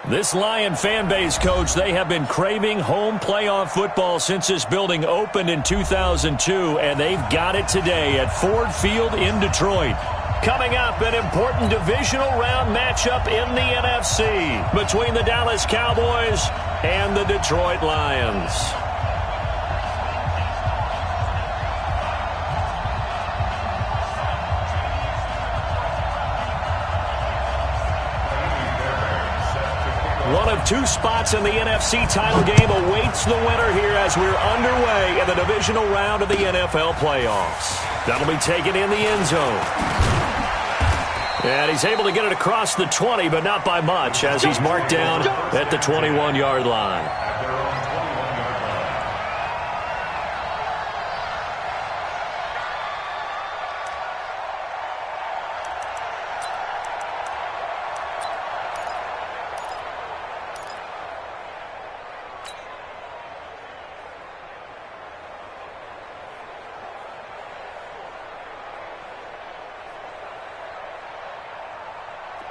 This Lion fan base, Coach, they have been craving home playoff football since this building opened in 2002, and they've got it today at Ford Field in Detroit. Coming up, an important divisional round matchup in the NFC between the Dallas Cowboys and the Detroit Lions. One of two spots in the NFC title game awaits the winner here as we're underway in the divisional round of the NFL playoffs. That'll be taken in the end zone. And he's able to get it across the 20, but not by much, as he's marked down at the 21-yard line.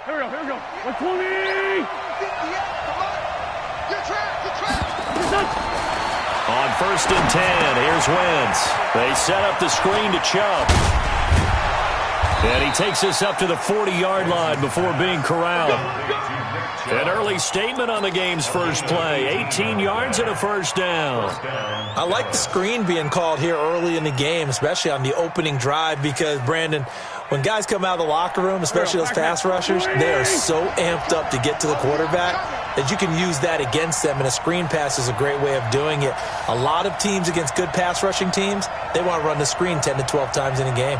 Here we go. 120! On 1st and 10, here's Wentz. They set up the screen to Chubb. And he takes us up to the 40-yard line before being corralled. An early statement on the game's first play. 18 yards and a first down. I like the screen being called here early in the game, especially on the opening drive, because, Brandon, when guys come out of the locker room, especially those pass rushers, they are so amped up to get to the quarterback that you can use that against them, and a screen pass is a great way of doing it. A lot of teams against good pass rushing teams, they want to run the screen 10 to 12 times in a game.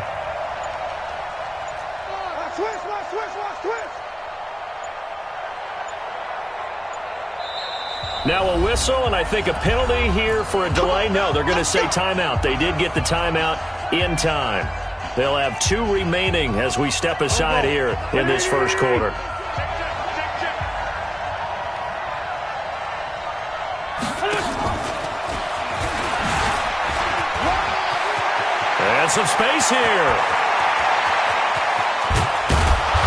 Now a whistle, and I think a penalty here for a delay. No, they're going to say timeout. They did get the timeout in time. They'll have 2 remaining as we step aside here in this first quarter. And some space here.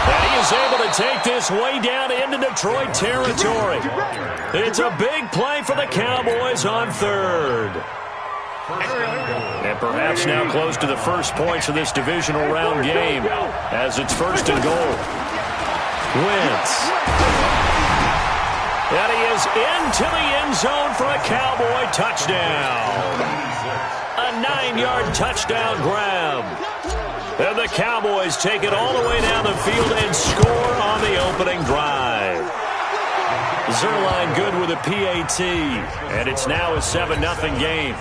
And he is able to take this way down into Detroit territory. It's a big play for the Cowboys on 3rd. And perhaps now close to the first points of this divisional round game as it's 1st and goal. Wentz. And he is into the end zone for a Cowboy touchdown. A 9-yard touchdown grab. And the Cowboys take it all the way down the field and score on the opening drive. Zerline good with a PAT. And it's now a 7-0 game.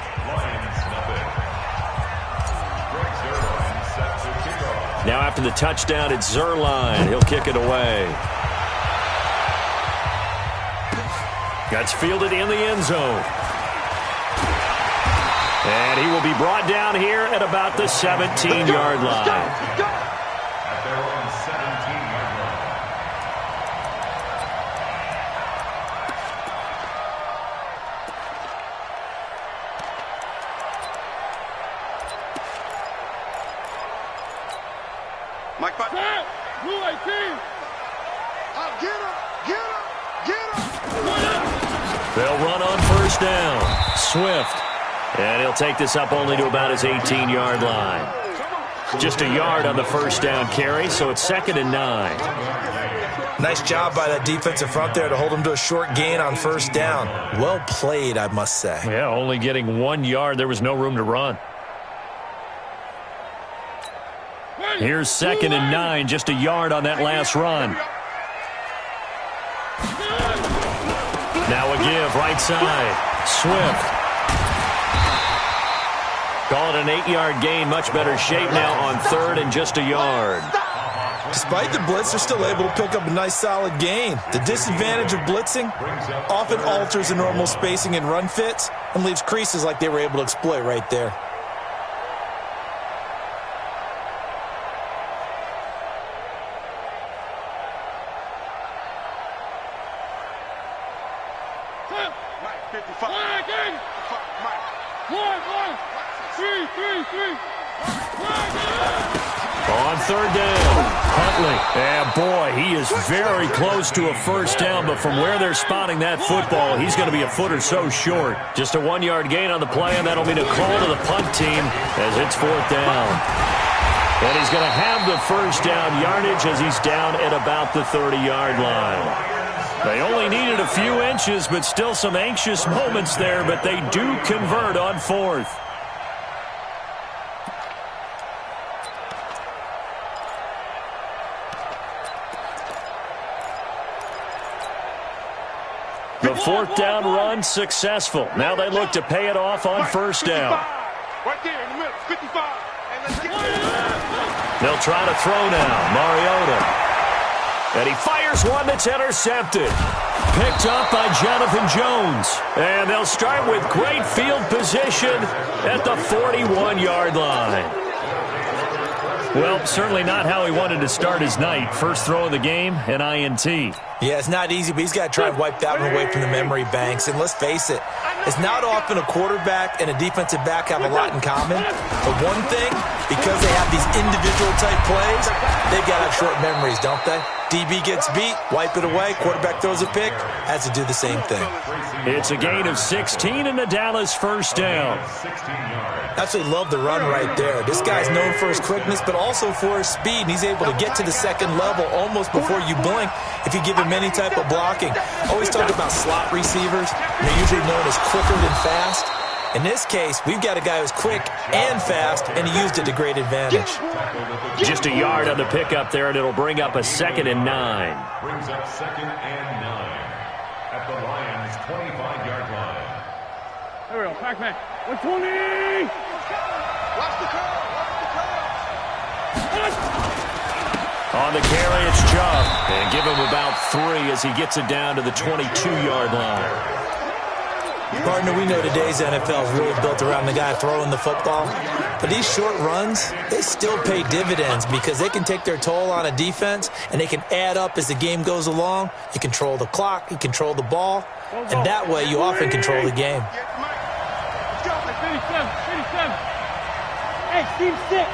Now after the touchdown, it's Zerline. He'll kick it away. That's fielded in the end zone. And he will be brought down here at about the 17-yard line. Mike, Blue 18. Get him. They'll run on 1st down. Swift. And he'll take this up only to about his 18-yard line. Just a yard on the 1st down carry, so it's 2nd and 9. Nice job by that defensive front there to hold him to a short gain on 1st down. Well played, I must say. Yeah, only getting 1 yard. There was no room to run. Here's 2nd and 9, just a yard on that last run. Now a give, right side. Swift. Call it an 8-yard gain. Much better shape now on 3rd and just a yard. Despite the blitz, they're still able to pick up a nice solid gain. The disadvantage of blitzing often alters the normal spacing and run fits and leaves creases like they were able to exploit right there. On third down, Huntley. And boy, he is very close to a first down, but from where they're spotting that football, he's going to be a foot or so short. Just a 1-yard gain on the play, and that'll mean a call to the punt team as it's fourth down. And he's going to have the first down yardage as he's down at about the 30-yard line. They only needed a few inches, but still some anxious moments there, but they do convert on fourth. The fourth down run successful. Now they look to pay it off on first down. Right there in the middle, 55. And let's get They'll try to throw now. Mariota. And he fires one that's intercepted. Picked up by Jonathan Jones. And they'll start with great field position at the 41-yard line. Well, certainly not how he wanted to start his night. First throw of the game, an INT. Yeah, it's not easy, but he's got to try and wipe that one away from the memory banks. And let's face it, it's not often a quarterback and a defensive back have a lot in common. But one thing, because they have these individual type plays, they've got to have short memories, don't they? DB gets beat, wipe it away, quarterback throws a pick, has to do the same thing. It's a gain of 16 and the Dallas first down. Absolutely love the run right there. This guy's known for his quickness, but also for his speed. He's able to get to the second level almost before you blink if you give him any type of blocking. Always talk about slot receivers. They're usually known as quicker than fast. In this case, we've got a guy who's quick and fast, and he used it to great advantage. Just a yard on the pickup there, and it'll bring up a 2nd and 9. Brings up 2nd and 9 at the Lions' 25-yard line. There we go, Pac-Man. 120! Watch the curve, watch the curve. On the carry, it's Chubb. And give him about 3 as he gets it down to the 22-yard line. Partner, we know today's NFL is really built around the guy throwing the football. But these short runs, they still pay dividends because they can take their toll on a defense and they can add up as the game goes along. You control the clock, you control the ball, and that way you often control the game. 57. Hey, Steve 6.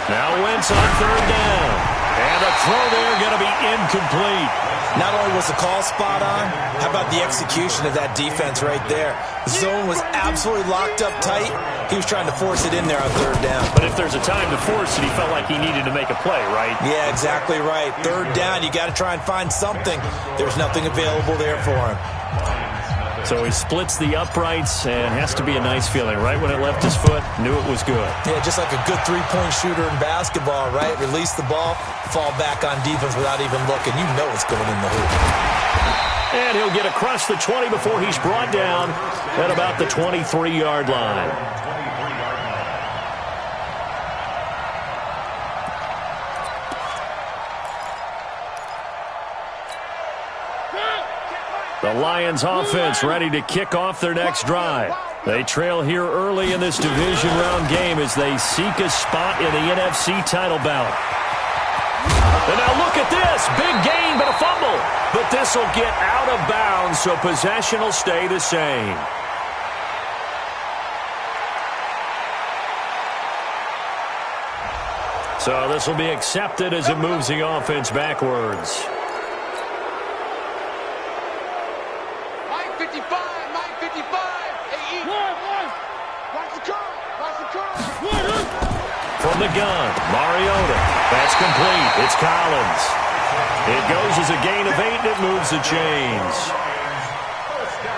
Now Wentz on third down. And the throw there going to be incomplete. Not only was the call spot on, how about the execution of that defense right there? The zone was absolutely locked up tight. He was trying to force it in there on third down. But if there's a time to force it, he felt like he needed to make a play, right? Yeah, exactly right. Third down, you got to try and find something. There's nothing available there for him. So he splits the uprights and has to be a nice feeling. Right when it left his foot, knew it was good. Yeah, just like a good three-point shooter in basketball, right? Release the ball, fall back on defense without even looking. You know it's going in the hoop. And he'll get across the 20 before he's brought down at about the 23-yard line. The Lions offense ready to kick off their next drive. They trail here early in this division round game as they seek a spot in the NFC title bout. And now look at this. Big gain, but a fumble. But this will get out of bounds, so possession will stay the same. So this will be accepted as it moves the offense backwards. From the gun, Mariota. That's complete. It's Collins. It goes as a gain of 8, and it moves the chains.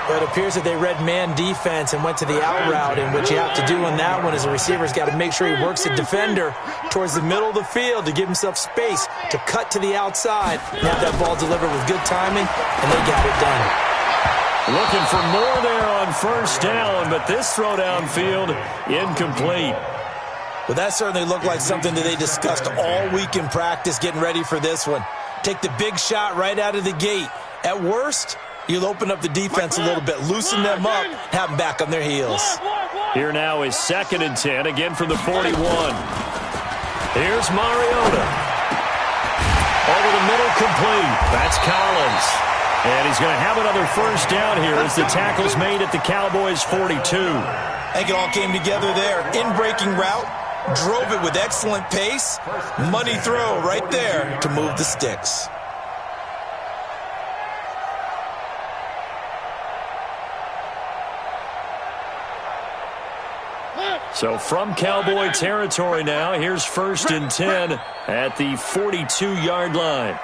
But it appears that they read man defense and went to the out route, and what you have to do on that one is a receiver's got to make sure he works the defender towards the middle of the field to give himself space to cut to the outside and have that ball delivered with good timing, and they got it done. Looking for more there on first down, but this throw downfield incomplete. Well, that certainly looked like something that they discussed all week in practice getting ready for this one. Take the big shot right out of the gate. At worst, you'll open up the defense a little bit, loosen them up, have them back on their heels. Here now is 2nd and 10, again from the 41. Here's Mariota. Over the middle, complete. That's Collins. And he's going to have another first down here as the tackle's made at the Cowboys' 42. I think it all came together there. In-breaking route, Drove it with excellent pace. Money throw right there to move the sticks. So from Cowboy territory now, here's 1st and 10 at the 42-yard line.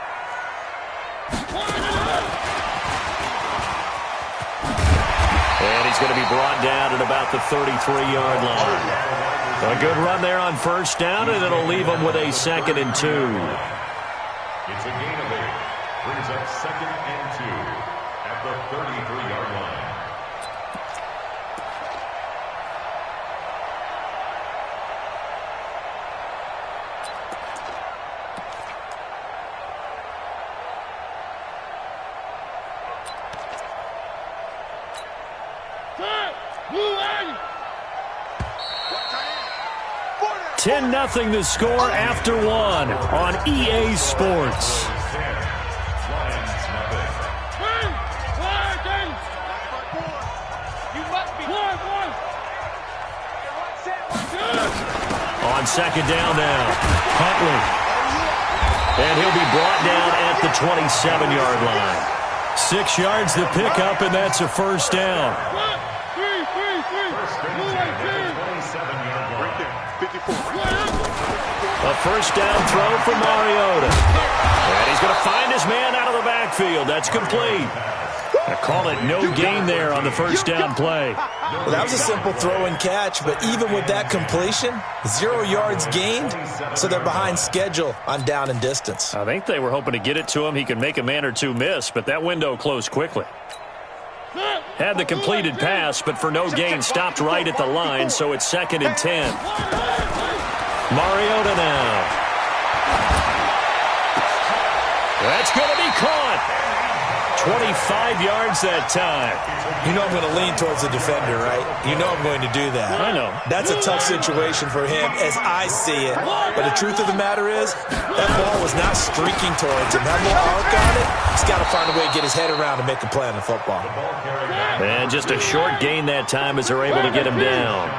And he's going to be brought down at about the 33-yard line. A good run there on 1st down, and it'll leave him with a 2nd and 2. It's a gain of 8. Brings up 2nd and 2 at the 33-yard line. Ten 10-0 the score after 1 on EA Sports. On 2nd down now, Huntley. And he'll be brought down at the 27-yard line. 6 yards the pickup, and that's a 1st down. A 1st down throw for Mariota. And he's going to find his man out of the backfield. That's complete. I call it no gain there on the 1st down play. Well, that was a simple throw and catch, but even with that completion, 0 yards gained, so they're behind schedule on down and distance. I think they were hoping to get it to him. He could make a man or two miss, but that window closed quickly. Had the completed pass, but for no gain, stopped right at the line, so it's 2nd and 10. Mariota now. That's going to be caught. 25 yards that time. You know I'm going to lean towards the defender, right? You know I'm going to do that. I know. That's a tough situation for him as I see it. But the truth of the matter is, that ball was not streaking towards him. That little arc on it, he's got to find a way to get his head around and make a play on the football. And just a short gain that time as they're able to get him down.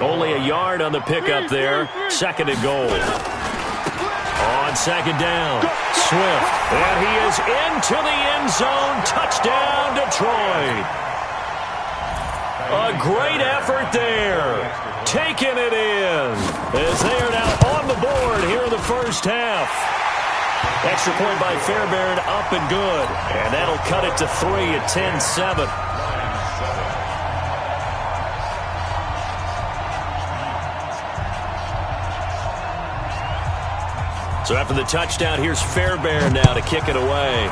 Only a yard on the pickup there. 2nd and goal. On 2nd down, Swift. And he is into the end zone. Touchdown, Detroit. A great effort there. Taking it in as they are now on the board here in the 1st half. Extra point by Fairbairn, up and good. And that'll cut it to 3 at 10-7. So after the touchdown, here's Fairbairn now to kick it away.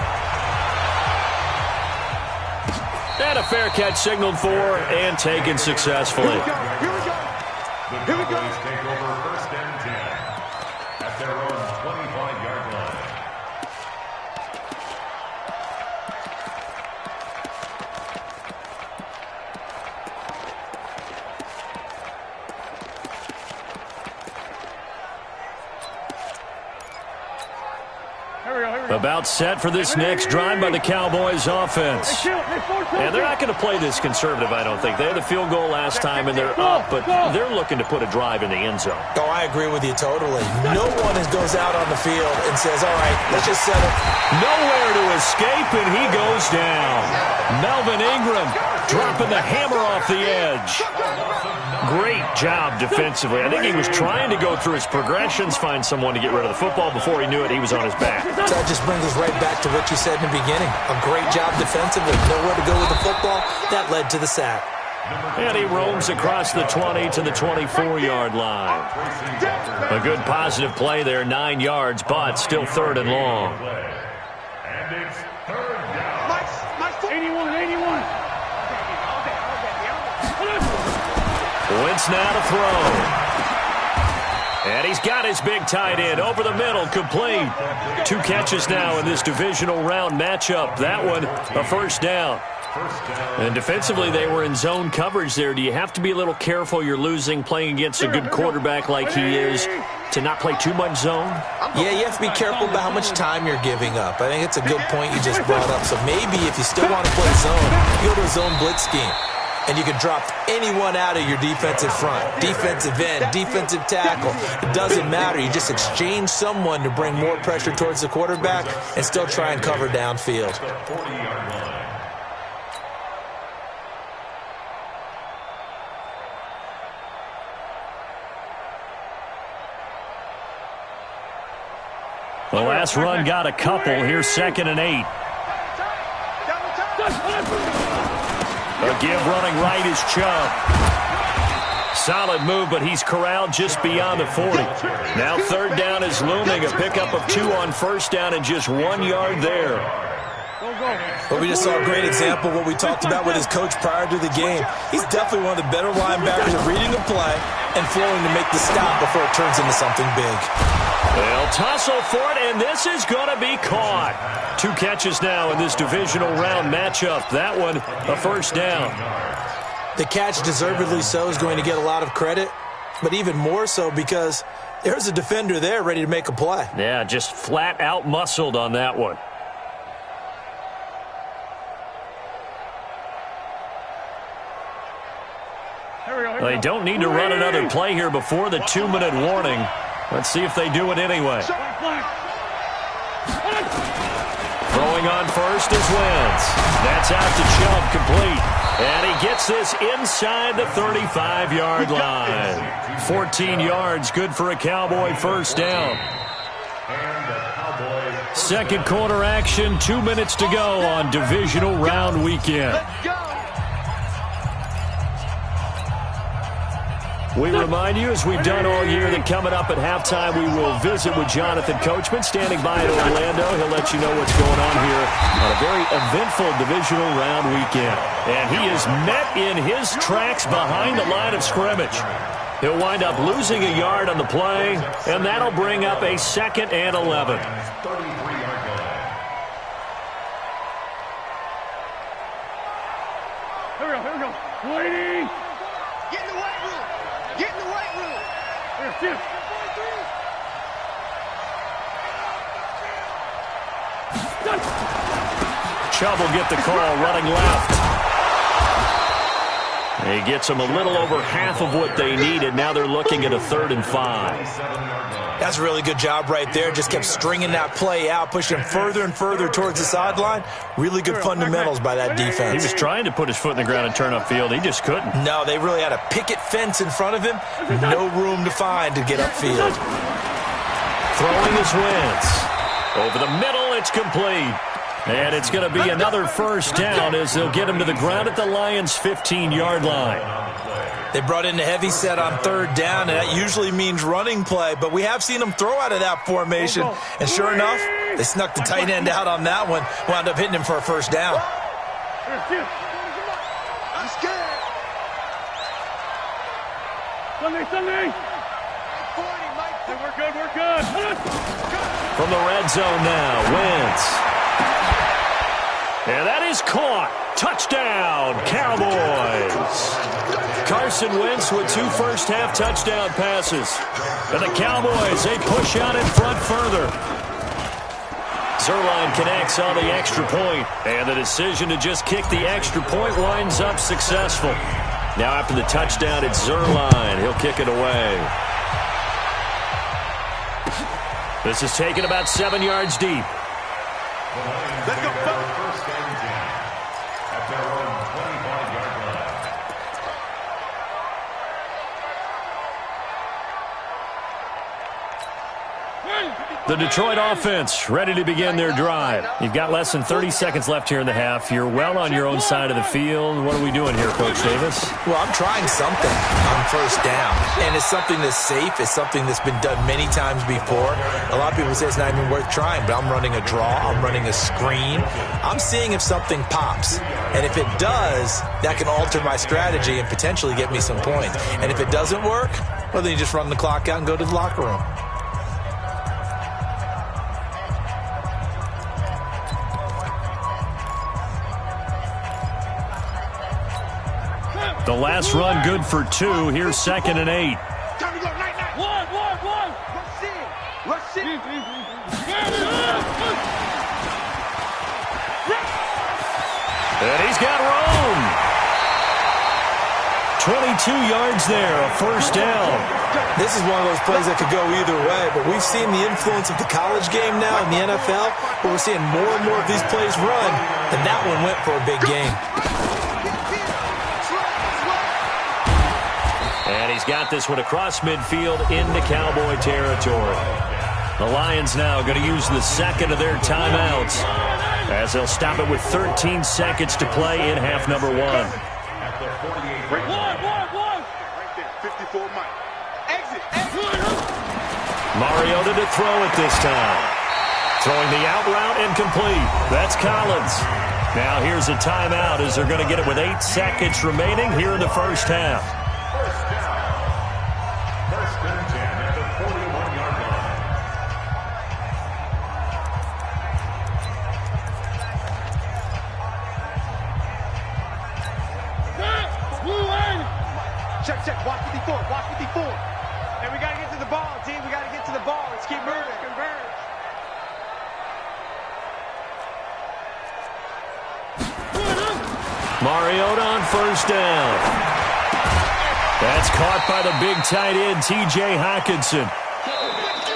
And a fair catch signaled for and taken successfully. Here we go. Here we go. Take over 1st and 10 at their own 25-yard line. About set for this next drive by the Cowboys offense. And they're not going to play this conservative, I don't think. They had the field goal last time, and they're up, but they're looking to put a drive in the end zone. Oh, I agree with you totally. No one goes out on the field and says, all right, let's just settle. Nowhere to escape, and he goes down. Melvin Ingram dropping the hammer off the edge. Great job defensively. I think he was trying to go through his progressions, find someone to get rid of the football. Before he knew it, he was on his back. So that just brings us right back to what you said in the beginning. A great job defensively. Nowhere to go with the football. That led to the sack. And he roams across the 20 to the 24-yard line. A good positive play there, 9 yards, but still 3rd and long. And it's 3rd down. 81. Wentz now to throw. And he's got his big tight end over the middle, complete. 2 catches now in this divisional round matchup. That one, a 1st down. And defensively, they were in zone coverage there. Do you have to be a little careful? You're losing, playing against a good quarterback like he is, to not play too much zone? Yeah, you have to be careful about how much time you're giving up. I think it's a good point you just brought up. So maybe if you still want to play zone, you go to a zone blitz scheme. and you can drop anyone out of your defensive front. Defensive end, defensive tackle. It doesn't matter. You just exchange someone to bring more pressure towards the quarterback and still try and cover downfield. The last run got a couple. Here's 2nd and 8. A give running right is Chubb. Solid move, but he's corralled just beyond the 40. Now 3rd down is looming. A pickup of 2 on 1st down and just 1 yard there. Well, we just saw a great example of what we talked about with his coach prior to the game. He's definitely one of the better linebackers at reading the play and flowing to make the stop before it turns into something big. They'll tussle for it, and this is going to be caught. 2 catches now in this divisional round matchup. That one, a 1st down. The catch, deservedly so, is going to get a lot of credit, but even more so because there's a defender there ready to make a play. Yeah, just flat out muscled on that one. They don't need to run another play here before the 2-minute warning. Let's see if they do it anyway. Throwing on first is Wentz. That's out to Chubb, complete. And he gets this inside the 35-yard line. 14 yards, good for a Cowboy 1st down. Second quarter action, 2 minutes to go on divisional round weekend. We remind you, as we've done all year, that coming up at halftime, we will visit with Jonathan Coachman, standing by in Orlando. He'll let you know what's going on here on a very eventful divisional round weekend. And he is met in his tracks behind the line of scrimmage. He'll wind up losing a yard on the play, and that'll bring up a 2nd and 11. Here we go. Waiting. Get in the weight room. Get in the weight room. Here, Chubb will get the call, running left. He gets them a little over half of what they needed. Now they're looking at a 3rd and 5. That's a really good job right there. Just kept stringing that play out, pushing him further and further towards the sideline. Really good fundamentals by that defense. He was trying to put his foot in the ground and turn upfield. He just couldn't. No, they really had a picket fence in front of him. No room to find to get upfield. Throwing is Wentz. Over the middle, it's complete. And it's going to be another 1st down as they'll get him to the ground at the Lions' 15-yard line. They brought in a heavy set on 3rd down, and that usually means running play, but we have seen them throw out of that formation. And sure enough, they snuck the tight end out on that one, wound up hitting him for a 1st down. I'm scared. Sunday. 40, Mike. Hey, we're good. From the red zone now, Wentz. And that is caught. Touchdown, Cowboys. Carson Wentz with 2 first-half touchdown passes. And the Cowboys, they push out in front further. Zuerlein connects on the extra point. And the decision to just kick the extra point winds up successful. Now after the touchdown, it's Zuerlein. He'll kick it away. This is taken about 7 yards deep. Let's go, folks. First and 10 at their own 25-yard line. The Detroit offense ready to begin their drive. You've got less than 30 seconds left here in the half. You're well on your own side of the field. What are we doing here, Coach Davis? Well, I'm trying something on 1st down, and it's something that's safe. It's something that's been done many times before. A lot of people say it's not even worth trying, but I'm running a draw. I'm running a screen. I'm seeing if something pops, and if it does, that can alter my strategy and potentially get me some points. And if it doesn't work, well, then you just run the clock out and go to the locker room. The last run good for 2. Here's 2nd and 8. Time to go. Night. One. Rush in. And he's got room. 22 yards there, a first down. This is one of those plays that could go either way, but we've seen the influence of the college game now in the NFL, where we're seeing more and more of these plays run, and that one went for a big gain. And he's got this one across midfield into Cowboy territory. The Lions now going to use the second of their timeouts, as they'll stop it with 13 seconds to play in half number 1. Mariota to throw it this time. Throwing the out route and complete. That's Collins. Now here's a timeout as they're going to get it with 8 seconds remaining here in the first half. First and 10 at the 41-yard line. Check. Watch 54. And we got to get to the ball, team. We got to get to the ball. Let's keep moving. Converge. Mariota on first down. That's caught by the big tight end, T.J. Hockenson.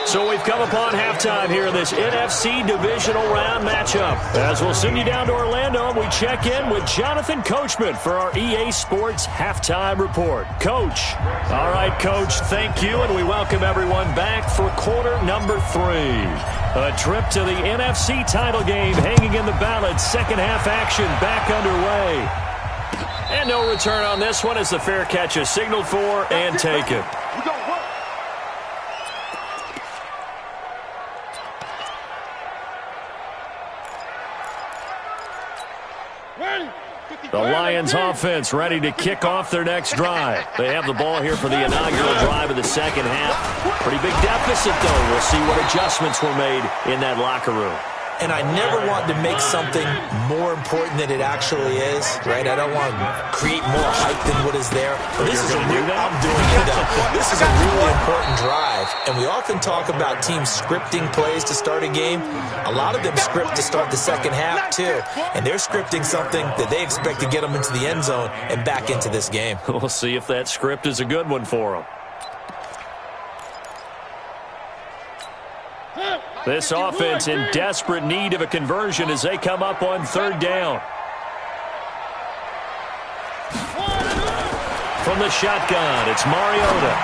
So we've come upon halftime here in this NFC Divisional Round matchup. As we'll send you down to Orlando, we check in with Jonathan Coachman for our EA Sports Halftime Report. Coach. All right, Coach, thank you, and we welcome everyone back for quarter number 3. A trip to the NFC title game hanging in the balance. Second half action back underway. And no return on this one as the fair catch is signaled for and taken. The Lions offense ready to kick off their next drive. They have the ball here for the inaugural drive of the second half. Pretty big deficit, though. We'll see what adjustments were made in that locker room. And I never want to make something more important than it actually is, right? I don't want to create more hype than what is there. But this is I'm doing it though. This is a really important drive. And we often talk about teams scripting plays to start a game. A lot of them script to start the second half, too. And they're scripting something that they expect to get them into the end zone and back into this game. We'll see if that script is a good one for them. This offense in desperate need of a conversion as they come up on third down. From the shotgun, it's Mariota.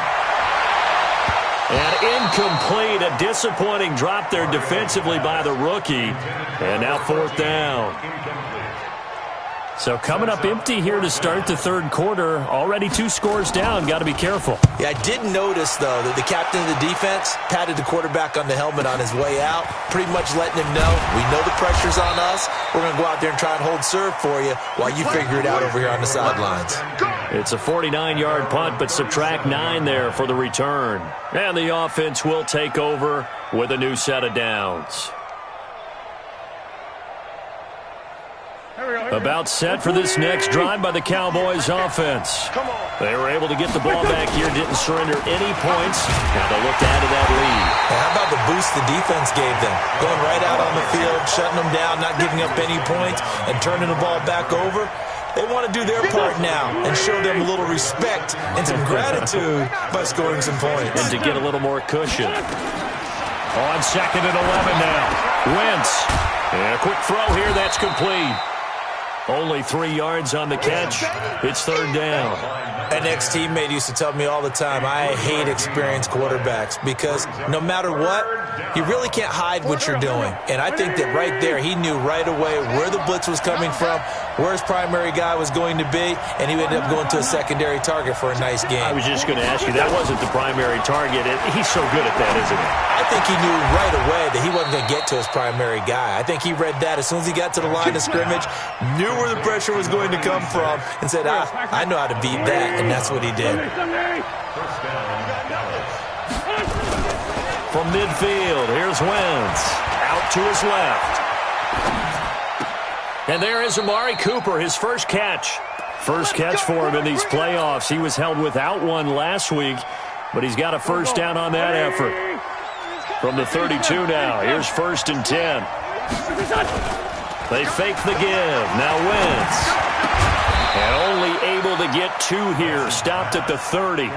And incomplete, a disappointing drop there defensively by the rookie. And now fourth down. So coming up empty here to start the third quarter. Already 2 scores down. Got to be careful. Yeah, I did notice, though, that the captain of the defense patted the quarterback on the helmet on his way out, pretty much letting him know, we know the pressure's on us. We're going to go out there and try and hold serve for you while you figure it out over here on the sidelines. It's a 49-yard punt, but subtract 9 there for the return. And the offense will take over with a new set of downs. About set for this next drive by the Cowboys offense. They were able to get the ball back here, didn't surrender any points. Now they look to add to that lead. And how about the boost the defense gave them? Going right out on the field, shutting them down, not giving up any points, and turning the ball back over. They want to do their part now and show them a little respect and some gratitude by scoring some points. And to get a little more cushion. On second and 11 now. Wentz. And a quick throw here, that's complete. Only 3 yards on the catch. It's third down. An ex-teammate used to tell me all the time, I hate experienced quarterbacks because no matter what, you really can't hide what you're doing. And I think that right there, he knew right away where the blitz was coming from, where his primary guy was going to be, and he ended up going to a secondary target for a nice game. I was just going to ask you, that wasn't the primary target. He's so good at that, isn't he? I think he knew right away that he wasn't going to get to his primary guy. I think he read that as soon as he got to the line of scrimmage, knew where the pressure was going to come from, and said, I know how to beat that, and that's what he did. From midfield, here's Wentz. Out to his left. And there is Amari Cooper, his first catch. First catch for him in these playoffs. He was held without one last week, but he's got a first down on that effort. From the 32 now, here's first and 10. They fake the give. Now Wentz. And only able to get 2 here. Stopped at the 30.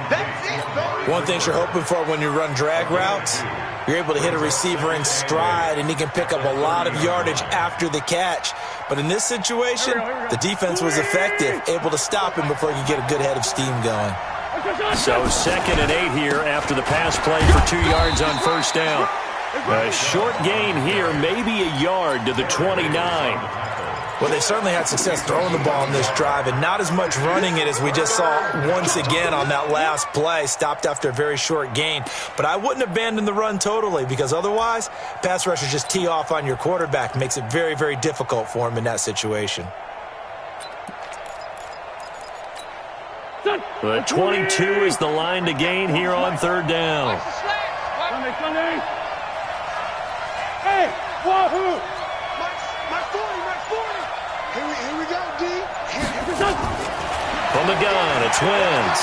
One thing you're hoping for when you run drag routes, you're able to hit a receiver in stride, and he can pick up a lot of yardage after the catch. But in this situation, the defense was effective, able to stop him before he could get a good head of steam going. So 2nd and 8 here after the pass play for 2 yards on first down. A short gain here, maybe a yard to the 29. Well, they certainly had success throwing the ball in this drive, and not as much running it as we just saw once again on that last play. Stopped after a very short gain. But I wouldn't abandon the run totally, because otherwise, pass rushers just tee off on your quarterback. Makes it very, very difficult for him in that situation. The 22 is the line to gain here on 3rd down. Sunday. Hey, wahoo! My 40. Here we go, D. From the gun, it's Wentz.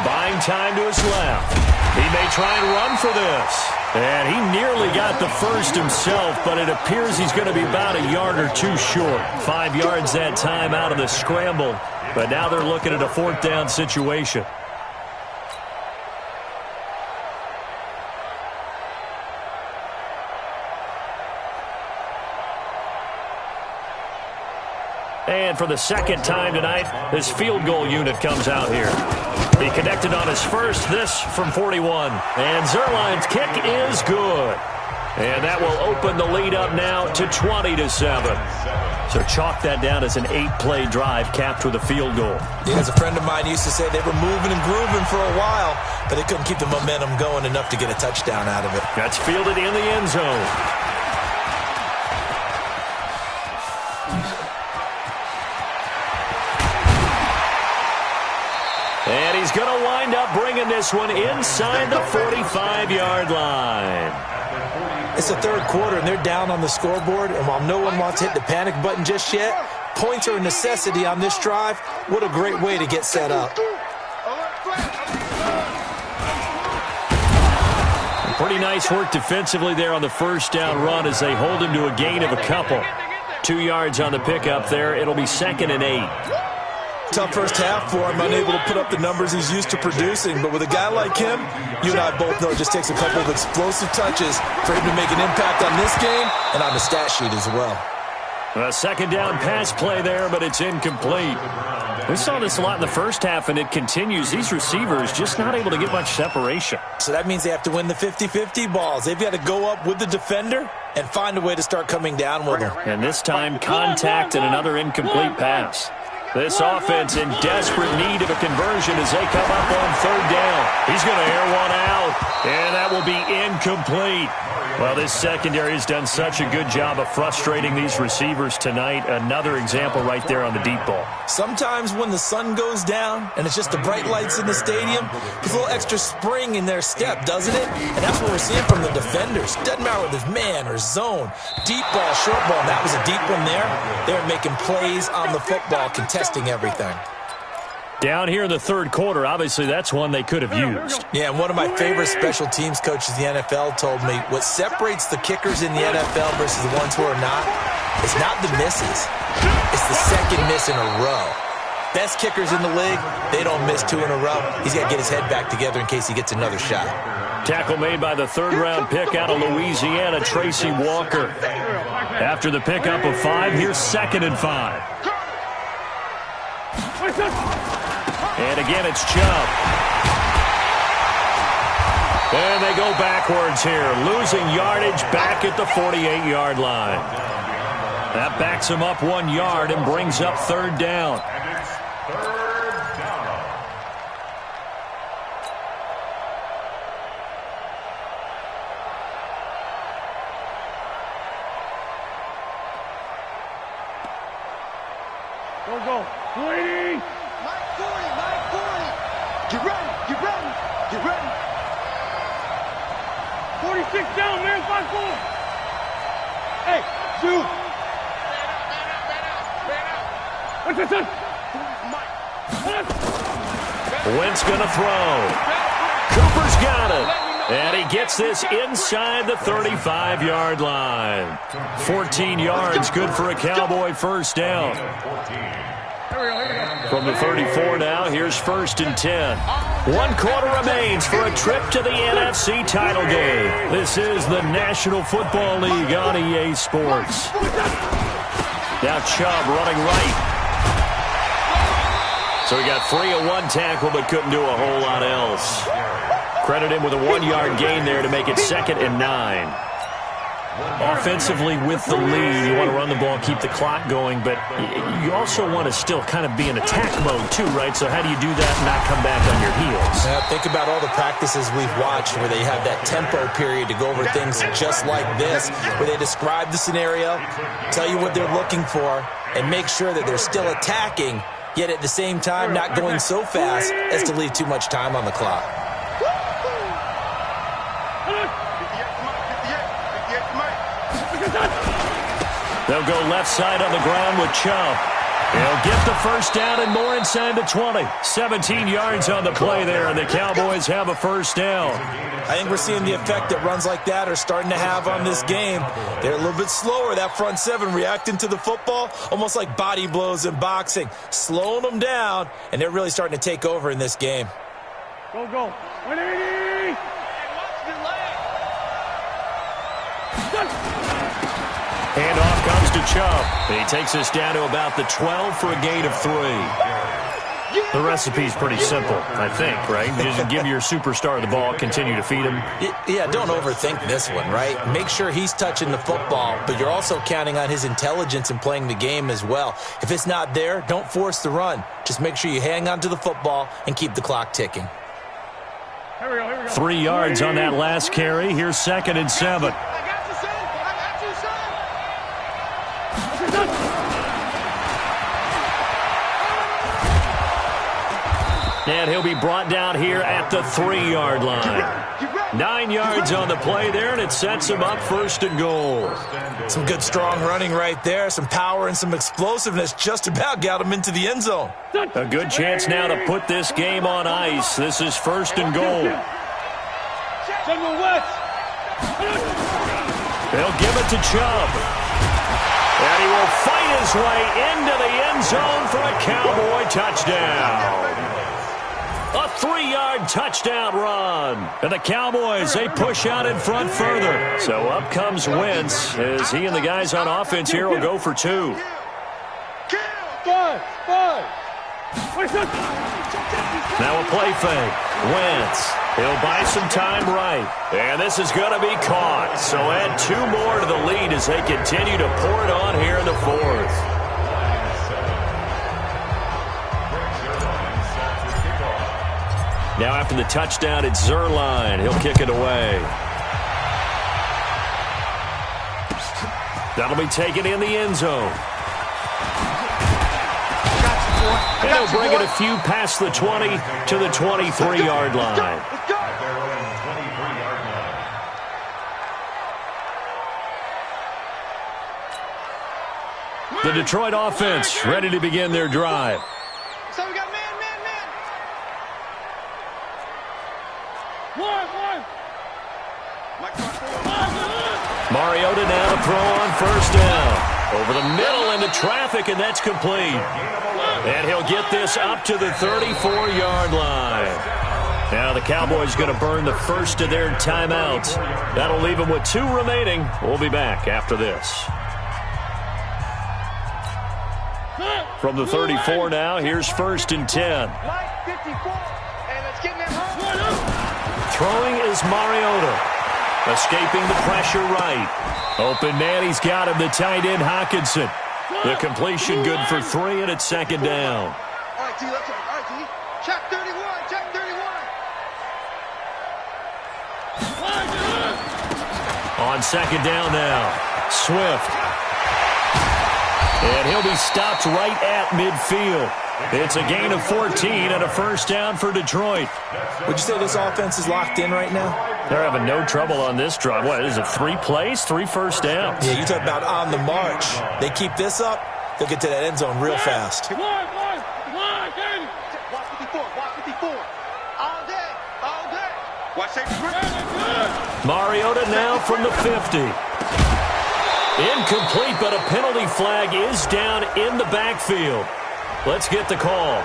Buying time to his left. He may try and run for this. And he nearly got the first himself, but it appears he's going to be about a yard or 2 short. 5 yards that time out of the scramble. But now they're looking at a 4th down situation. And for the 2nd time tonight, this field goal unit comes out here. He connected on his first, this from 41. And Zerline's kick is good. And that will open the lead up now to 20-7. So chalk that down as an 8-play drive capped with a field goal. Yeah, as a friend of mine used to say, they were moving and grooving for a while, but they couldn't keep the momentum going enough to get a touchdown out of it. That's fielded in the end zone. And he's going to wind up bringing this one inside the 45-yard line. It's the 3rd quarter, and they're down on the scoreboard, and while no one wants to hit the panic button just yet, points are a necessity on this drive. What a great way to get set up. Pretty nice work defensively there on the first down run as they hold him to a gain of a couple. 2 yards on the pickup there. It'll be 2nd and 8. Tough first half for him, unable to put up the numbers he's used to producing. But with a guy like him, you and I both know it just takes a couple of explosive touches for him to make an impact on this game and on the stat sheet as well. A 2nd down pass play there, but it's incomplete. We saw this a lot in the first half, and it continues. These receivers just not able to get much separation. So that means they have to win the 50-50 balls. They've got to go up with the defender and find a way to start coming down with them. And this time, contact and another incomplete pass. This offense in desperate need of a conversion as they come up on 3rd down. He's going to air one out, and that will be incomplete. Well, this secondary has done such a good job of frustrating these receivers tonight. Another example right there on the deep ball. Sometimes when the sun goes down and it's just the bright lights in the stadium, there's a little extra spring in their step, doesn't it? And that's what we're seeing from the defenders. Doesn't matter whether it's man or zone. Deep ball, short ball, and that was a deep one there. They're making plays on the football, contesting everything. Down here in the 3rd quarter, obviously that's one they could have used. Yeah, and one of my favorite special teams coaches in the NFL told me what separates the kickers in the NFL versus the ones who are not is not the misses. It's the 2nd miss in a row. Best kickers in the league, they don't miss 2 in a row. He's got to get his head back together in case he gets another shot. Tackle made by the 3rd-round pick out of Louisiana, Tracy Walker. After the pickup of 5, here's 2nd and 5. And again, it's Chubb. And they go backwards here, losing yardage back at the 48-yard line. That backs him up 1 yard and brings up 3rd down. Go. 20. Mike 40. Get ready. 46 down, man. 5-4. Hey, shoot. What's this? Wentz going to throw. Cooper's got it. And he gets this inside the 35-yard line. 14 yards, good for a Cowboy first down. From the 34 now, here's 1st and 10. 1 quarter remains for a trip to the NFC title game. This is the National Football League on EA Sports. Now Chubb running right. So he got free of 1 tackle but couldn't do a whole lot else. Credit him with a 1-yard gain there to make it 2nd and 9. Offensively with the lead, you want to run the ball, keep the clock going, but you also want to still kind of be in attack mode too, right? So how do you do that and not come back on your heels? Now, think about all the practices we've watched where they have that tempo period to go over things just like this, where they describe the scenario, tell you what they're looking for, and make sure that they're still attacking, yet at the same time not going so fast as to leave too much time on the clock. They'll go left side on the ground with Chubb. He'll get the first down and more inside the 20. 17 yards on the play there, and the Cowboys have a first down. I think we're seeing the effect that runs like that are starting to have on this game. They're a little bit slower, that front seven, reacting to the football, almost like body blows in boxing, slowing them down, and they're really starting to take over in this game. Go, go. 180! Handoff comes to Chubb. He takes us down to about the 12 for a gain of 3. The recipe's pretty simple, I think, right? You just give your superstar the ball, continue to feed him. Yeah, don't overthink this one, right? Make sure he's touching the football, but you're also counting on his intelligence in playing the game as well. If it's not there, don't force the run. Just make sure you hang on to the football and keep the clock ticking. Here we go. 3 yards on that last carry. Here's 2nd and 7. And he'll be brought down here at the 3-yard line. 9 yards on the play there, and it sets him up 1st and goal. Some good strong running right there. Some power and some explosiveness just about got him into the end zone. A good chance now to put this game on ice. This is 1st and goal. They'll give it to Chubb. And he will fight his way into the end zone for a Cowboy touchdown. A 3-yard touchdown run. And the Cowboys, they push out in front further. So up comes Wentz as he and the guys on offense here will go for 2. Now a play fake. Wentz. He'll buy some time right. And this is going to be caught. So add 2 more to the lead as they continue to pour it on here in the 4th. Now after the touchdown, it's Zerline. He'll kick it away. That'll be taken in the end zone. And he'll bring it a few past the 20 to the 23-yard line. The Detroit offense ready to begin their drive. So we got man. Mariota now to throw on 1st down. Over the middle into traffic, and that's complete. And he'll get this up to the 34-yard line. Now the Cowboys going to burn the first of their timeouts. That'll leave them with 2 remaining. We'll be back after this. From the 34 now, here's 1st and 10. Throwing is Mariota. Escaping the pressure right. Open man, he's got him, the tight end Hockenson. The completion good for 3, and it's 2nd down. All right, T, let's go. All right, T. Check 31, check 31. On 2nd down now, Swift. And he'll be stopped right at midfield. It's a gain of 14 and a 1st down for Detroit. Would you say this offense is locked in right now? They're having no trouble on this drive. What is it, 3 plays, 3 first downs? Yeah, you talk about on the march. They keep this up, they'll get to that end zone real fast. Watch 54, watch 54. All day. Watch safety. Mariota now from the 50. Incomplete, but a penalty flag is down in the backfield. Let's get the call.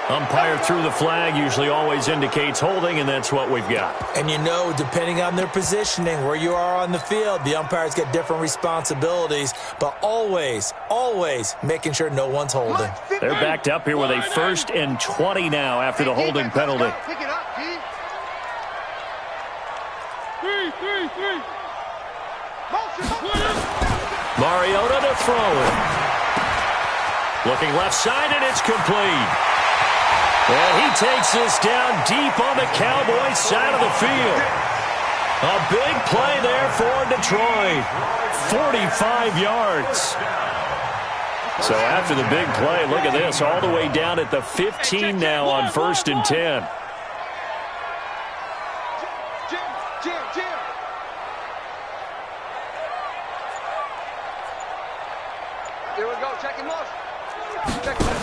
Umpire threw the flag, usually always indicates holding, and that's what we've got. And you know, depending on their positioning, where you are on the field, the umpires get different responsibilities, but always, always making sure no one's holding. They're backed up here with a 1st and 20 now after the holding penalty. Pick it up, G. Three. Mariota to throw it. Looking left side, and it's complete. And he takes this down deep on the Cowboys side of the field. A big play there for Detroit. 45 yards. So after the big play, look at this, all the way down at the 15 now on 1st and 10. Jim. Here we go. Check him off. Check him off.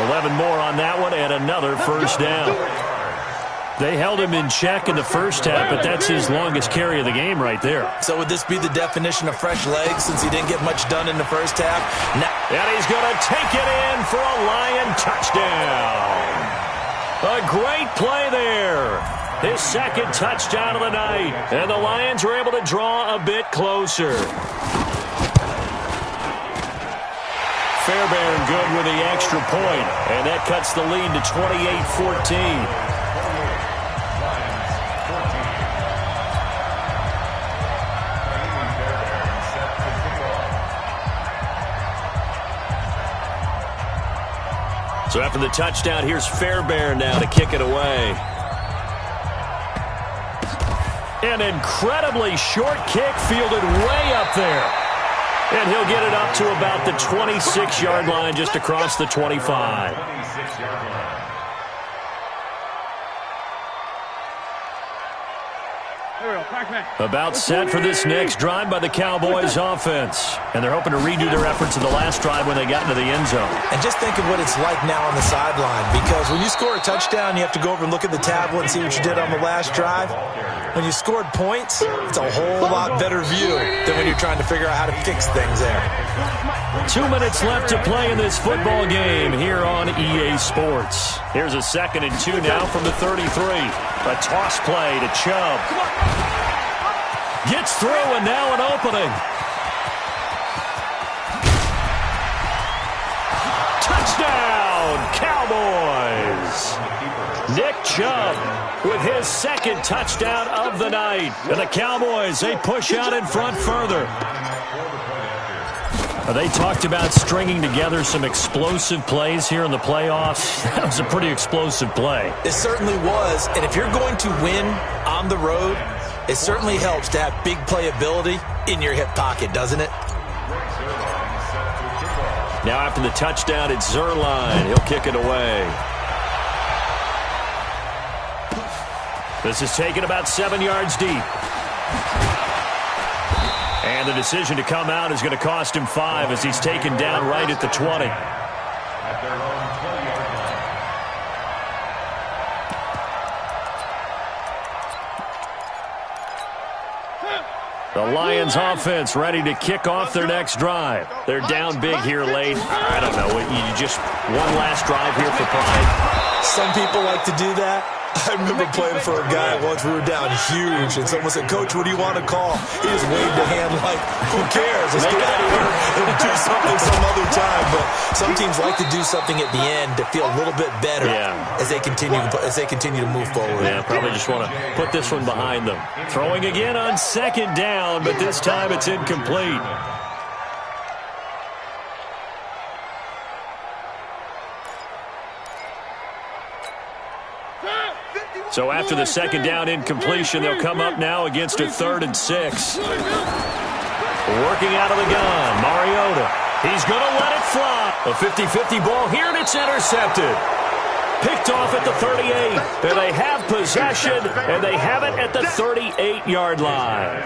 11 more on that one and another 1st down. They held him in check in the first half, but that's his longest carry of the game right there. So would this be the definition of fresh legs since he didn't get much done in the first half? And he's going to take it in for a Lion touchdown. A great play there. His 2nd touchdown of the night. And the Lions were able to draw a bit closer. Fairbairn good with the extra point, and that cuts the lead to 28-14. So after the touchdown, here's Fairbairn now to kick it away. An incredibly short kick fielded way up there. And he'll get it up to about the 26-yard line, just across the 25. About set for this next drive by the Cowboys offense. And they're hoping to redo their efforts in the last drive when they got into the end zone. And just think of what it's like now on the sideline, because when you score a touchdown, you have to go over and look at the tablet and see what you did on the last drive. When you scored points, it's a whole lot better view than when you're trying to figure out how to fix things there. 2 minutes left to play in this football game here on EA Sports. Here's a 2nd and 2 now from the 33. A toss play to Chubb. Gets through, and now an opening. Touchdown, Cowboys! Nick Chubb with his 2nd touchdown of the night. And the Cowboys, they push out in front further. They talked about stringing together some explosive plays here in the playoffs. That was a pretty explosive play. It certainly was. And if you're going to win on the road, it certainly helps to have big playability in your hip pocket, doesn't it? Now after the touchdown, it's Zerline. He'll kick it away. This is taken about 7 yards deep. And the decision to come out is going to cost him 5 as he's taken down right at the 20. At their own 20-yard line. The Lions offense ready to kick off their next drive. They're down big here late. I don't know. You just one last drive here for pride. Some people like to do that. I remember playing for a guy once. We were down huge, and someone said, "Coach, what do you want to call?" He just waved a hand like, "Who cares? Let's get out of here and do something some other time." But some teams like to do something at the end to feel a little bit better as they continue to move forward. Yeah, probably just want to put this one behind them. Throwing again on 2nd down, but this time it's incomplete. So after the 2nd down incompletion, they'll come up now against a 3rd and 6. Working out of the gun, Mariota. He's going to let it fly. A 50-50 ball here, and it's intercepted. Picked picked off at the 38. And they have possession, and they have it at the 38-yard line.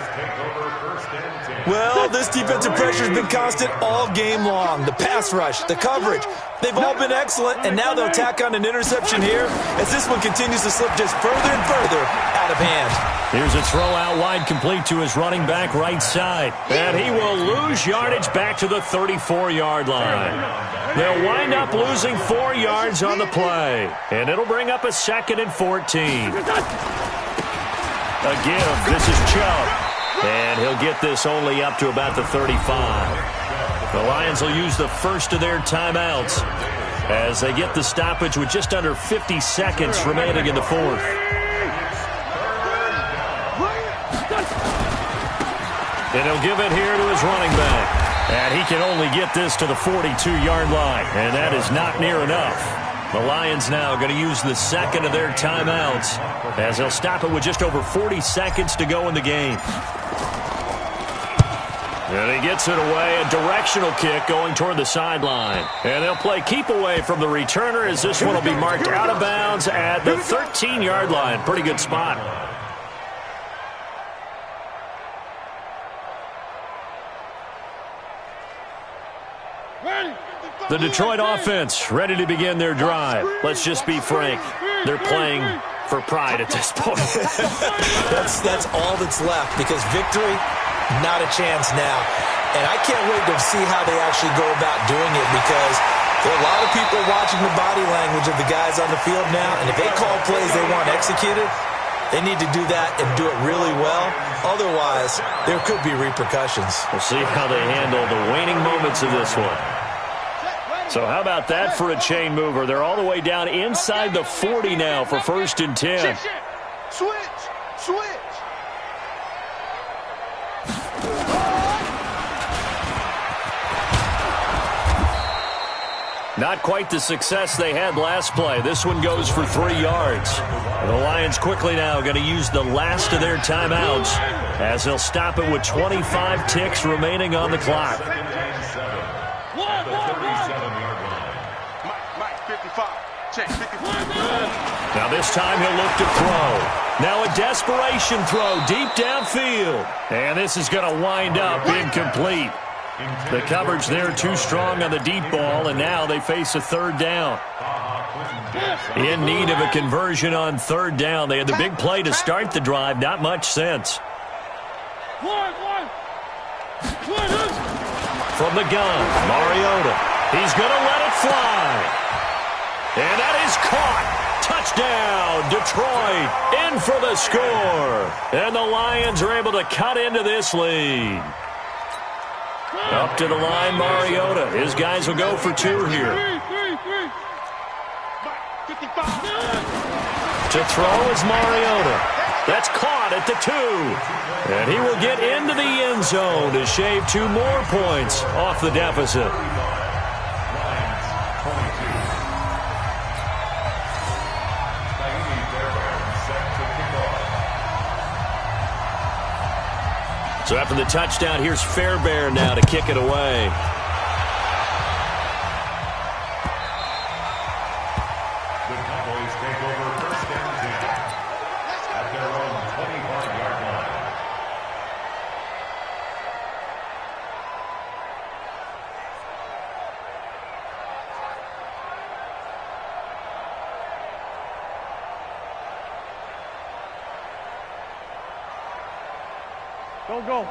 Well, this defensive pressure has been constant all game long. The pass rush, the coverage, they've all been excellent, and now they'll tack on an interception here as this one continues to slip just further and further out of hand. Here's a throw out wide complete to his running back right side. And he will lose yardage back to the 34-yard line. They'll wind up losing 4 yards on the play. And it'll bring up a 2nd and 14. A give. This is Chubb. And he'll get this only up to about the 35. The Lions will use the first of their timeouts as they get the stoppage with just under 50 seconds remaining in the fourth. And he'll give it here to his running back. And he can only get this to the 42-yard line. And that is not near enough. The Lions now going to use the second of their timeouts as they'll stop it with just over 40 seconds to go in the game. And he gets it away, a directional kick going toward the sideline. And they'll play keep away from the returner as this one will be marked out of bounds at the 13-yard line. Pretty good spot. The Detroit offense ready to begin their drive. Let's just be frank. They're playing for pride at this point. That's all that's left because victory, not a chance now. And I can't wait to see how they actually go about doing it because there are a lot of people watching the body language of the guys on the field now. And if they call plays they want executed, they need to do that and do it really well. Otherwise, there could be repercussions. We'll see how they handle the waning moments of this one. So how about that for a chain mover? They're all the way down inside the 40 now for 1st and 10. Switch. Not quite the success they had last play. This one goes for 3 yards. And the Lions quickly now going to use the last of their timeouts as they'll stop it with 25 ticks remaining on the clock. Now this time he'll look to throw. Now a desperation throw deep downfield. And this is going to wind up incomplete. The coverage there too strong on the deep ball, and now they face a 3rd down. In need of a conversion on 3rd down. They had the big play to start the drive. Not much sense. From the gun, Mariota. He's going to let it fly. And that is caught. Touchdown, Detroit, in for the score. And the Lions are able to cut into this lead. Up to the line, Mariota. His guys will go for 2 here. To throw is Mariota. That's caught at the 2. And he will get into the end zone to shave 2 more points off the deficit. So after the touchdown, here's Fairbairn now to kick it away. The Cowboys take over 1st and 10 at their own 25-yard line.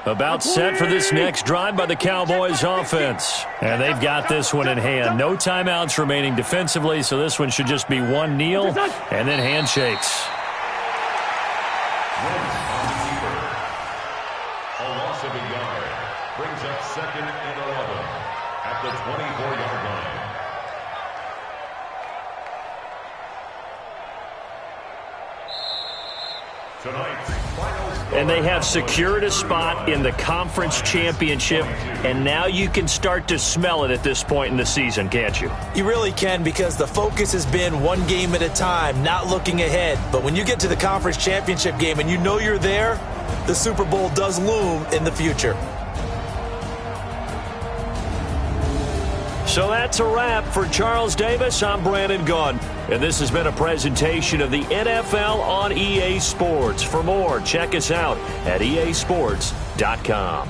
About set for this next drive by the Cowboys offense. And they've got this one in hand. No timeouts remaining defensively, so this one should just be 1 kneel and then handshakes. A loss of a yard brings up 2nd and 11 at the 24-yard line. Tonight's final score. And they have secured a spot in the conference championship, and now you can start to smell it at this point in the season, can't you? You really can because the focus has been one game at a time, not looking ahead. But when you get to the conference championship game and you know you're there, the Super Bowl does loom in the future. So that's a wrap for Charles Davis. I'm Brandon Gaudin. And this has been a presentation of the NFL on EA Sports. For more, check us out at easports.com.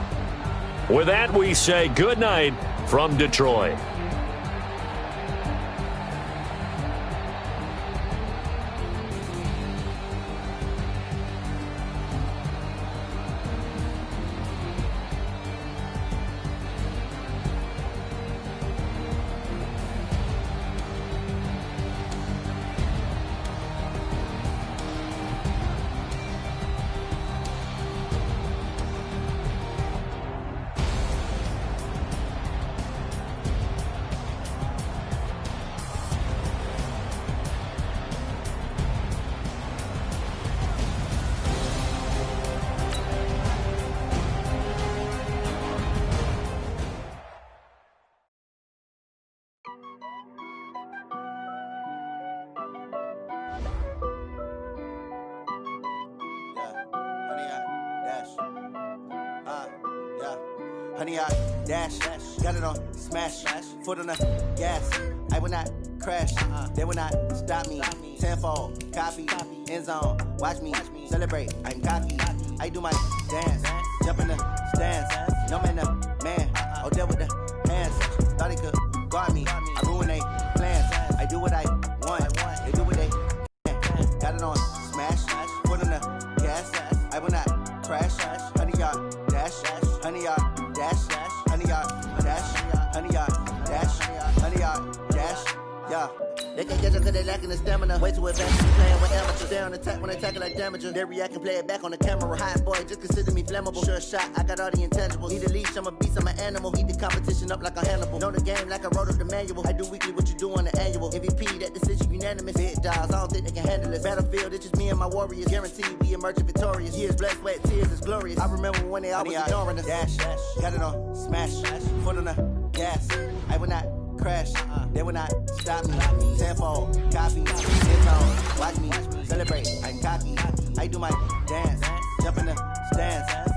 With that, we say good night from Detroit. Honey, I dash, got it on smash, foot on the gas. I will not crash, they will not stop me. Tenfold, copy, end zone, watch me celebrate. I'm cocky, I do my dance, jump in the stands. No man, the man, oh, deal with the hands. Thought he could guard me, I ruin they plans. I do what I want, they do what they can. Got it on smash, foot on the gas. I will not crash, honey, y'all dash, honey, y'all dash, honey, y'all dash, honey, y'all dash, honey, y'all dash, yeah. They can't catch up cause they lacking the stamina. Way too advanced, playing with amateurs. They on attack when they tackle like damages. They react and play it back on the camera. Hot boy, just consider me flammable. Sure shot, I got all the intangibles. Need a leash, I'm a beast, I'm an animal. Eat the competition up like a Hannibal. Know the game like I wrote up the manual. I do weekly what you do on the annual. MVP, that decision unanimous. Big dogs, I don't think they can handle it. Battlefield, it's just me and my warriors. Guaranteed we emerging victorious. Years, blood, sweat, tears, it's glorious. I remember when they always ignoring us. Dash, got it on smash, foot on the gas. I will not crash, they will not stop me. Tenfold, copy, end zone, watch me celebrate. I'm cocky, I do my dance, jump in the stands.